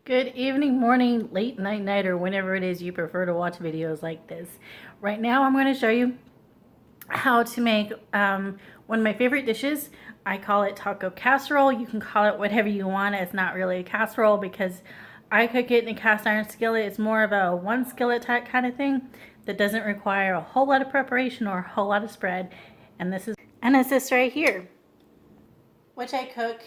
Good evening, morning, late night, or whenever it is you prefer to watch videos like this. Right now I'm going to show you how to make one of my favorite dishes. I call it taco casserole. You can call it whatever you want. It's not really a casserole because I cook it in a cast iron skillet. It's more of a one skillet type kind of thing that doesn't require a whole lot of preparation or a whole lot of spread. And it's this right here, which I cook.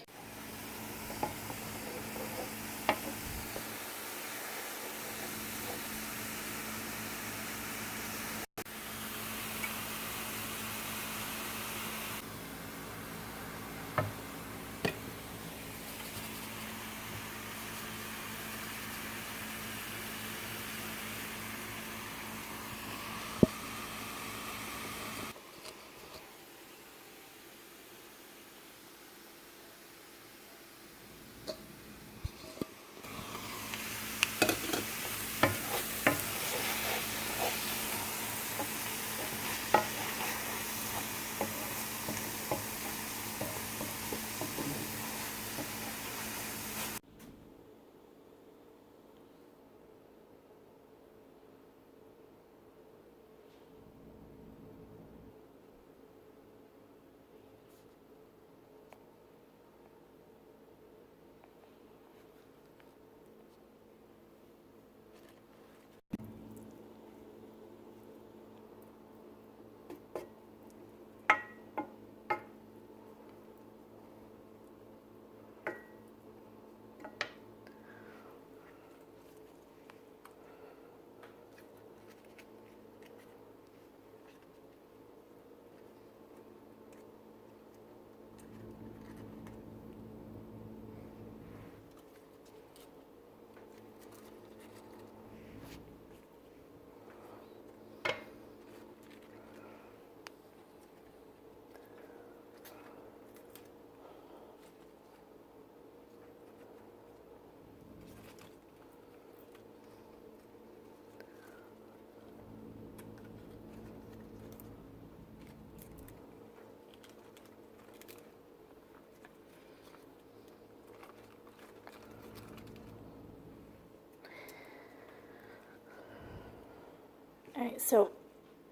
Alright, so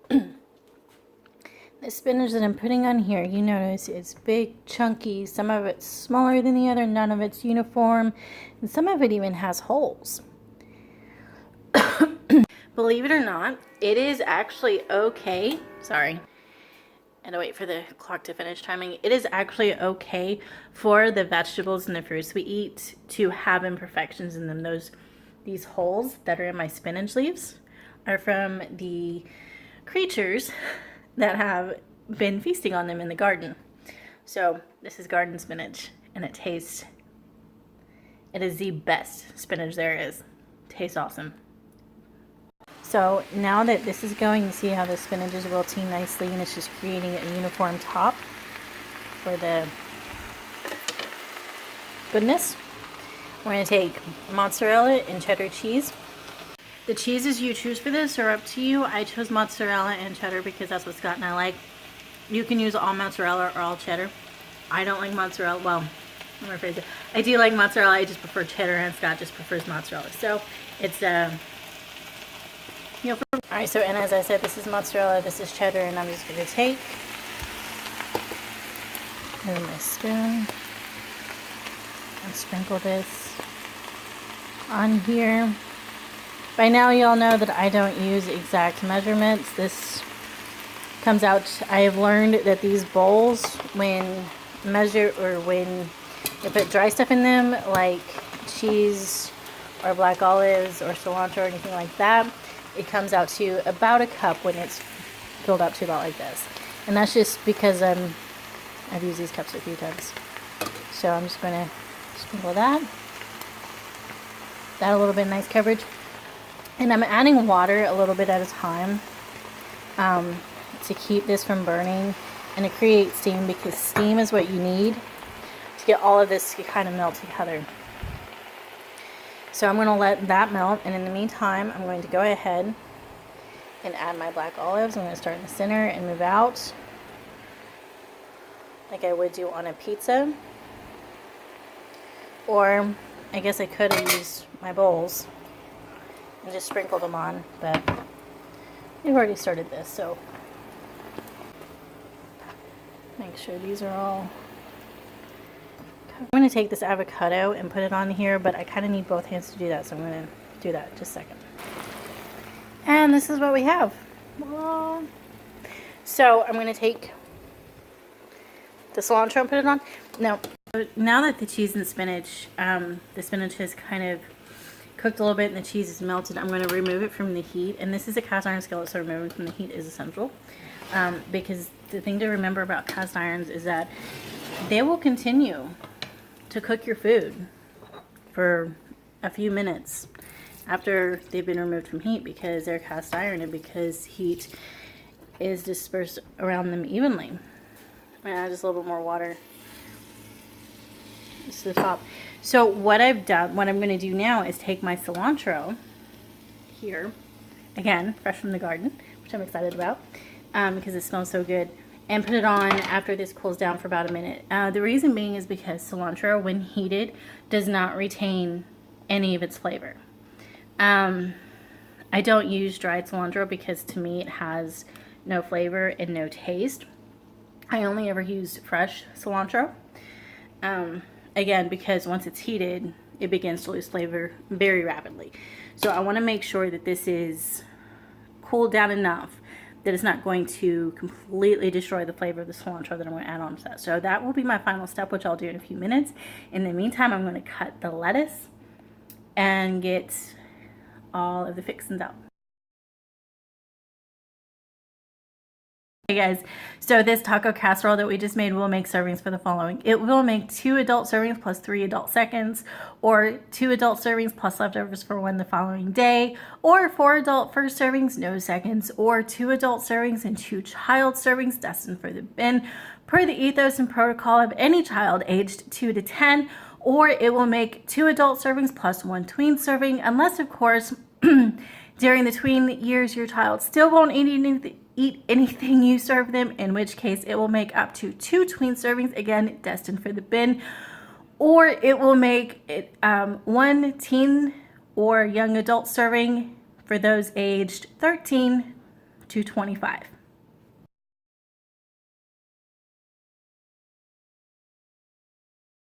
the spinach that I'm putting on here, you notice it's big, chunky, some of it's smaller than the other, none of it's uniform, and some of it even has holes. Believe it or not, it is actually okay. Sorry. I had to wait for the clock to finish timing. It is actually okay for the vegetables and the fruits we eat to have imperfections in them. These holes that are in my spinach leaves are from the creatures that have been feasting on them in the garden. So this is garden spinach, and it is the best spinach there is. Tastes awesome. So now that this is going, you see how the spinach is wilting nicely, and it's just creating a uniform top for the goodness. We're going to take mozzarella and cheddar cheese. The cheeses you choose for this are up to you. I chose mozzarella and cheddar because that's what Scott and I like. You can use all mozzarella or all cheddar. I don't like mozzarella. Well, let me rephrase it. I do like mozzarella. I just prefer cheddar, and Scott just prefers mozzarella. So it's Alright, so, and as I said, this is mozzarella, this is cheddar, and I'm just going to take my spoon and sprinkle this on here. By now you all know that I don't use exact measurements. This comes out, I have learned that these bowls, when you put dry stuff in them, like cheese or black olives or cilantro or anything like that, it comes out to about a cup when it's filled up to about like this. And that's just because I've used these cups a few times. So I'm just going to sprinkle that. That a little bit of nice coverage. And I'm adding water a little bit at a time to keep this from burning and to create steam, because steam is what you need to get all of this to kind of melt together. So I'm going to let that melt, and in the meantime, I'm going to go ahead and add my black olives. I'm going to start in the center and move out like I would do on a pizza. Or I guess I could have used my bowls and just sprinkled them on, but we've already started this, so make sure these are all. I'm going to take this avocado and put it on here, but I kind of need both hands to do that, so I'm going to do that in just a second. And this is what we have. So I'm going to take the cilantro and put it on. Now that the cheese and spinach, the spinach has kind of cooked a little bit and the cheese is melted, I'm going to remove it from the heat. And this is a cast iron skillet, so removing from the heat is essential. Because the thing to remember about cast irons is that they will continue to cook your food for a few minutes after they've been removed from heat, because they're cast iron and because heat is dispersed around them evenly. I'm gonna add just a little bit more water just to the top. So what I've done, what I'm going to do now is take my cilantro here, again, fresh from the garden, which I'm excited about because it smells so good, and put it on after this cools down for about a minute. The reason being is because cilantro, when heated, does not retain any of its flavor. I don't use dried cilantro because to me it has no flavor and no taste. I only ever use fresh cilantro. Again, because once it's heated, it begins to lose flavor very rapidly. So I want to make sure that this is cooled down enough that it's not going to completely destroy the flavor of the cilantro that I'm going to add on to that. So that will be my final step, which I'll do in a few minutes. In the meantime, I'm going to cut the lettuce and get all of the fixings out. Hey guys, so this taco casserole that we just made will make servings for the following. It will make 2 adult servings plus 3 adult seconds, or 2 adult servings plus leftovers for one the following day, or 4 adult first servings, no seconds, or 2 adult servings and 2 child servings destined for the bin, per the ethos and protocol of any child aged 2 to 10, or it will make 2 adult servings plus 1 tween serving, unless of course during the tween years your child still won't eat anything you serve them, in which case it will make up to 2 tween servings, again destined for the bin, or it will make it 1 teen or young adult serving for those aged 13 to 25.